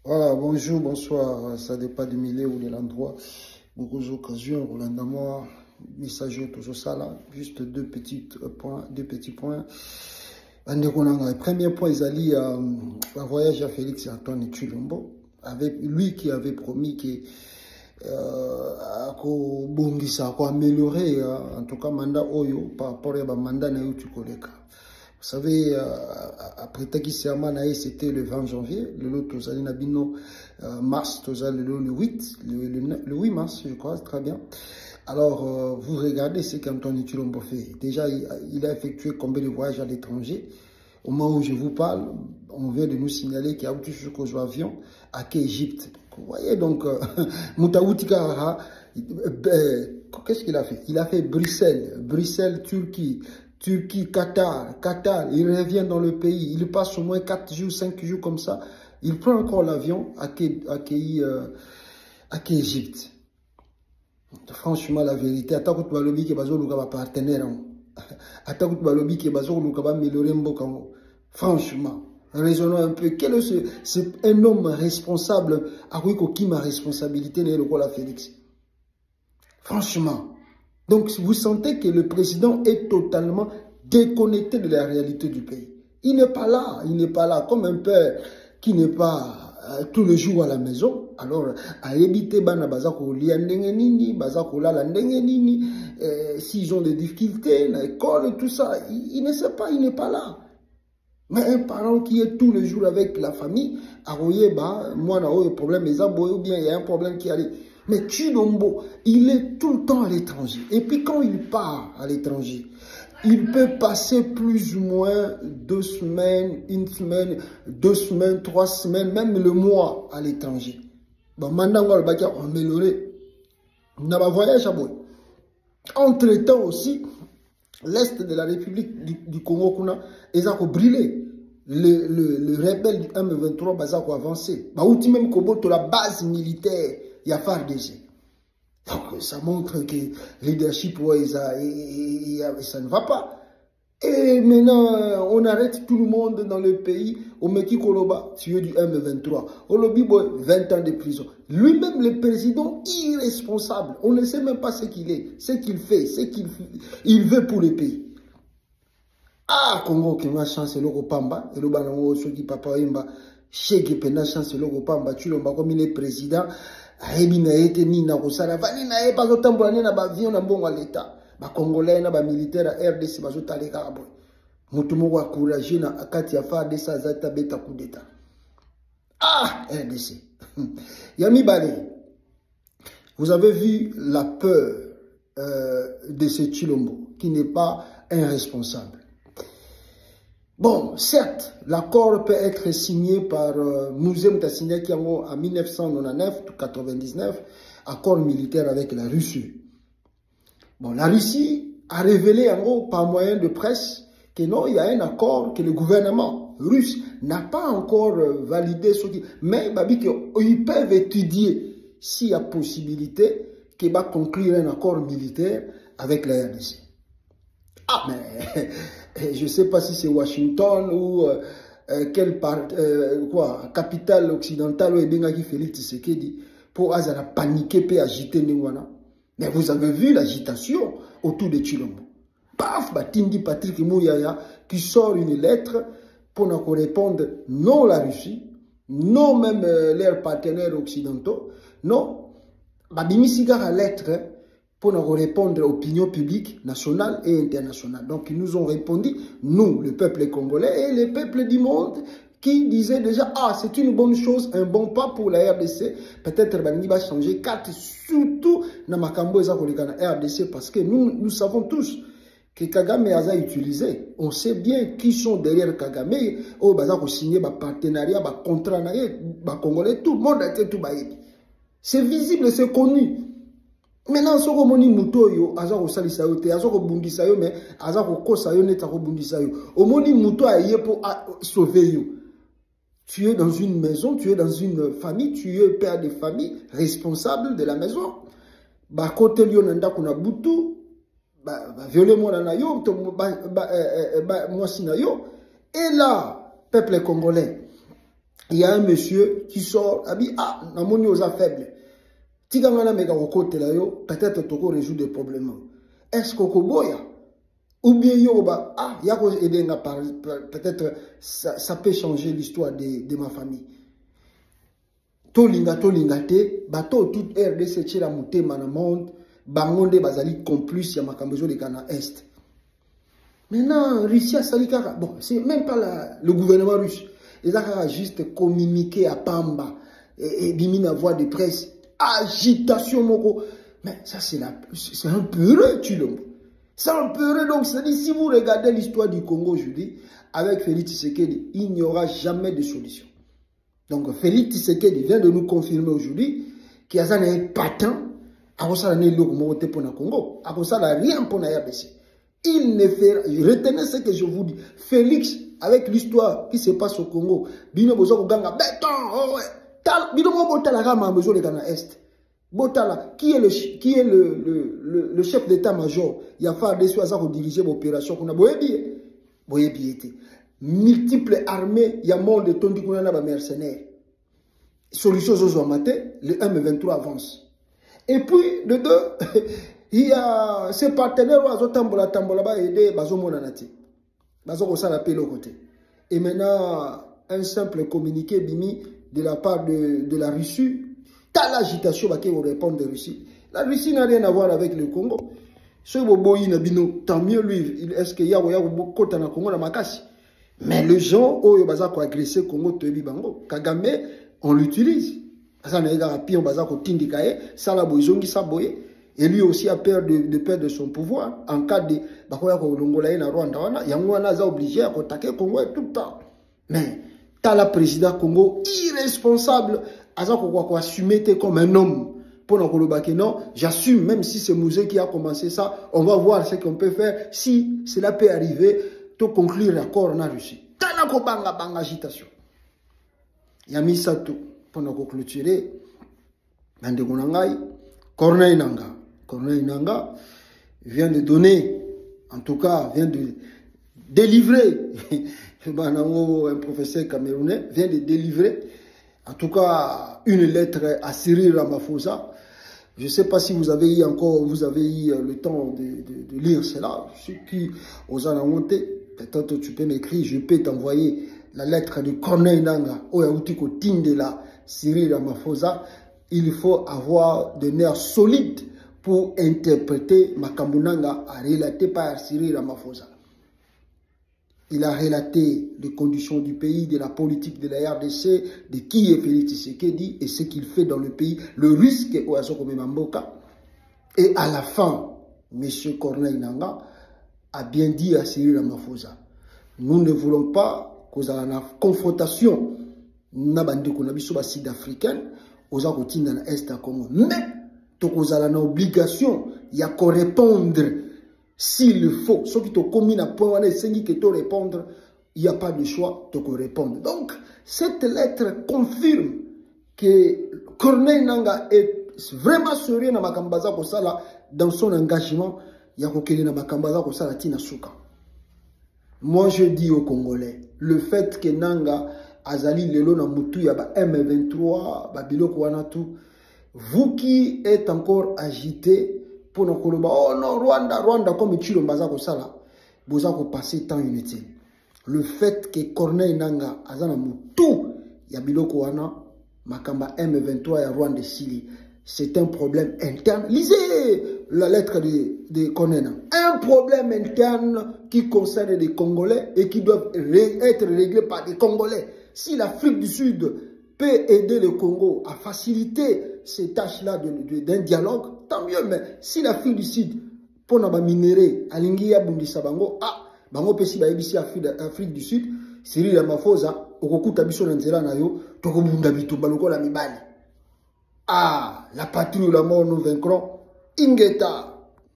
Voilà, bonjour, bonsoir, ça dépend du milieu ou de l'endroit. Beaucoup d'occasions, Roland moi, message toujours ça là, juste deux petits points. Le premier point, ils allaient un voyage à Félix et Antoine Tshilombo, avec lui qui avait promis que améliorer en tout cas mandat Oyo par rapport à mandat na Koleka. Vous savez, après Takisiama, c'était le 20 janvier, le lot Tozali Nabino, mars, Tozali le 8, le 8 mars, je crois, très bien. Alors, vous regardez ce qu'Antoine Tshilombo fait. Déjà, il a effectué combien de voyages à l'étranger. Au moment où je vous parle, on vient de nous signaler qu'il y a eu un avion à Égypte. Vous voyez, donc, Moutaoutika, qu'est-ce qu'il a fait? Il a fait Bruxelles, Turquie, Qatar, il revient dans le pays, il passe au moins 4 jours, 5 jours comme ça, il prend encore l'avion à Égypte. Franchement, la vérité, attends que tu vas le dire que tu vas partenaire, attends que tu vas le dire que tu vas améliorer Mbokamo. Franchement, raisonnons un peu, quel est c'est un homme responsable, à qui ma responsabilité n'est le la Félix. Franchement. Donc, vous sentez que le président est totalement déconnecté de la réalité du pays. Il n'est pas là, comme un père qui n'est pas tous les jours à la maison. Alors, à éviter s'ils ont des difficultés, l'école et tout ça, il ne sait pas, il n'est pas là. Mais un parent qui est tous les jours avec la famille, moi, un problème, ou bien il y a un problème qui arrive. Mais Tshilombo, il est tout le temps à l'étranger. Et puis quand il part à l'étranger, il peut passer plus ou moins 2 semaines, 1 semaine, 2 semaines, 3 semaines, même le mois à l'étranger. Bon, maintenant, on va améliorer. On a un voyage à bout. Entre-temps aussi, l'Est de la République du Congo, ils ont brûlé. Le rebelle du M23 a avancé. Bah, même Kobo, la base militaire, il y a FARDC. Donc, ça montre que le leadership, ça ne va pas. Et maintenant, on arrête tout le monde dans le pays. Au Meki Koloba, tué du M23. Au lobby, 20 ans de prison. Lui-même, le président irresponsable. On ne sait même pas ce qu'il est, ce qu'il fait, ce qu'il veut pour le pays. Ah, Congo, qui a chance, le Pamba, et le Banango, ceux qui papa imba, chèque, pena chance, le Pamba, tu l'as comme il est président, Aebina été ni na Rosara, Vanina, et pas autant pour l'année, n'a avion, n'a bon à l'État. Ba Congolais, n'a pas militaire, à RDC, ba zota les carabos. Moutumo wa courageux, na akati afar de sa zata beta coup d'État. Ah, RDC. Yami Bale, vous avez vu la peur de ce Tshilombo, qui n'est pas un responsable. Bon, certes, l'accord peut être signé par Mouzem Tassine Kiango en 1999, accord militaire avec la Russie. Bon, la Russie a révélé en gros par moyen de presse que non, il y a un accord que le gouvernement russe n'a pas encore validé, mais ils peuvent étudier s'il y a possibilité qu'il va conclure un accord militaire avec la RDC. Ah, mais je ne sais pas si c'est Washington ou quelle capitale occidentale où il Félix Tshisekedi pour paniquer et agiter Ningwana. Mais vous avez vu l'agitation autour de Tshilombo. Paf, Batindi Patrick Mouyaya qui sort une lettre pour nous répondre non la Russie, non même leurs partenaires occidentaux, non. Babimisiga la lettre pour nous répondre à l'opinion publique nationale et internationale. Donc, ils nous ont répondu, nous, le peuple congolais et le peuple du monde, qui disaient déjà, ah, c'est une bonne chose, un bon pas pour la RDC. Peut-être qu'il va changer carte, surtout dans Makambo et RDC, parce que nous savons tous que Kagame a utilisé. On sait bien qui sont derrière Kagame. Oh, ils ont signé un partenariat, un contrat, un Congolais, tout le monde a été tout baillé. C'est visible, c'est connu. Maintenant, si on a mutoyo, azako salisa yo te, azako bundisa yo, mais azako kosa yo net azako bundisa yo. Omoni muto aye pour sauver yo. Tu es dans une maison, tu es dans une famille, tu es père de famille, responsable de la maison. Ba kote liyo nanda kuna butu, ba viole mwana na yo, mwasi na yo. Et là, peuple congolais, il y a un monsieur qui sort, il dit, ah, namoni osa faible. Tigangana mega kokote la yo, peut-être toko résoudre des problèmes. Est-ce qu'on boya? Ou bien yo ba, ah, yako edenga par, peut-être ça peut changer l'histoire de ma famille. Tolinga te, bato tout RDC tchira mouté monde, bangonde bazali complice ya makambezo de Ghana Est. Maintenant, Russie a sali kaka, bon, c'est même pas le gouvernement russe. Ils ont juste communiqué à Pamba et bimina voix de presse. Agitation, moko. Mais ça, c'est un peu tu l'as. C'est un peu donc, c'est-à-dire, si vous regardez l'histoire du Congo aujourd'hui, avec Félix Tshisekedi, il n'y aura jamais de solution. Donc, Félix Tshisekedi vient de nous confirmer aujourd'hui qu'il y a un patent à ça pour le Congo, à ça rien pour la RDC. Il ne fait, retenez ce que je vous dis, Félix, avec l'histoire qui se passe au Congo, Bino Bozo Ganga, béton, oh ouais. Bino Botala Rama Bozo le Ghana Est. Botala, qui est le chef d'état-major, il y a fait des choses pour diriger l'opération qu'on a boyebi été. Multiples armées, il y a monde de tondi qu'on a mercenaires. Solution aux maté, le M23 avance. Et puis, de deux, il y a ces partenaires qui ont tambola aidé Bazo Monanati. Bazo Kosa la paix le côté. Et maintenant, un simple communiqué bimi de la part de la Russie. T'as l'agitation qui va répondre de Russie. La Russie n'a rien à voir avec le Congo. Ce boboï n'a bino, tant mieux lui. Est-ce qu'il y a beaucoup de Congo dans ma casse? Mais les gens, oh, ils ont agressé le Congo, Tebi Bango. Kagame, on l'utilise. Ça n'a pas de bazako tindikaye, ça la boizongi sa boye. Et lui aussi a peur de perdre son pouvoir. En cas de bakoya ko longolaye na Rwanda wana, yangwana za obligé à attaquer Congo tout le temps. Mais t'as la président Congo irresponsable, azako ko assumer comme un homme. Pour nous non, j'assume, même si c'est Mouzé qui a commencé ça, on va voir ce qu'on peut faire. Si cela peut arriver, de conclure l'accord en Russie. T'as la banga agitation. Yami Sato. Pour nous clôturer, Corneille Nanga vient de donner, en tout cas, vient de délivrer, un professeur camerounais vient de délivrer, en tout cas, une lettre à Cyril Ramaphosa. Je ne sais pas si vous avez eu le temps de lire cela. Ceux qui osent en monter, peut-être tu peux m'écrire, je peux t'envoyer la lettre de Corneille Nanga, Oyaoutiko Tindela, Cyril Ramaphosa. Il faut avoir des nerfs solides pour interpréter Makambo Nanga relaté par Cyril Ramaphosa. Il a relaté les conditions du pays, de la politique de la RDC, de qui est Félix Tshisekedi et ce qu'il fait dans le pays, le risque au Azoko Mamboka. Et à la fin, M. Corneille Nanga a bien dit à Cyril Ramaphosa, nous ne voulons pas qu'on ait une confrontation sud-africaine aux Argentines dans l'Est du Congo. Mais qu'on a une obligation, il y a qu'on répondre s'il faut. Ceux qui ont commis un point, répondre, il n'y a pas de choix de répondre. Donc, cette lettre confirme que Corneille Nanga est vraiment sérieux dans son engagement. Il y a moi, je dis aux Congolais, le fait que Nanga Azali Lelo na Moutou ya ba M23, ba biloko wana tout, vous qui êtes encore agité pour nous koloba, oh non, Rwanda comme tu l'as ko sala, vous avez passé temps inutile. Le fait que Corneille Nanga Azana Moutou ya biloko wana, makamba M23 ya Rwanda Sili, c'est un problème interne. Lisez la lettre de Corneille Nanga. Un problème interne qui concerne les Congolais et qui doivent être réglés par des Congolais. Si l'Afrique du Sud peut aider le Congo à faciliter ces tâches-là d'un dialogue, tant mieux. Mais si l'Afrique du Sud, pour nous minérer, à l'Ingia Bundisa Bango, Bango Pessi Baïbisi Afrique du Sud, Cyril Ramaphosa, Okokuta Biso Nanzela Nayo, Tokobunda Bitu Baloko la Mibali. Ah, la patrie ou la mort nous vaincront. Ingeta.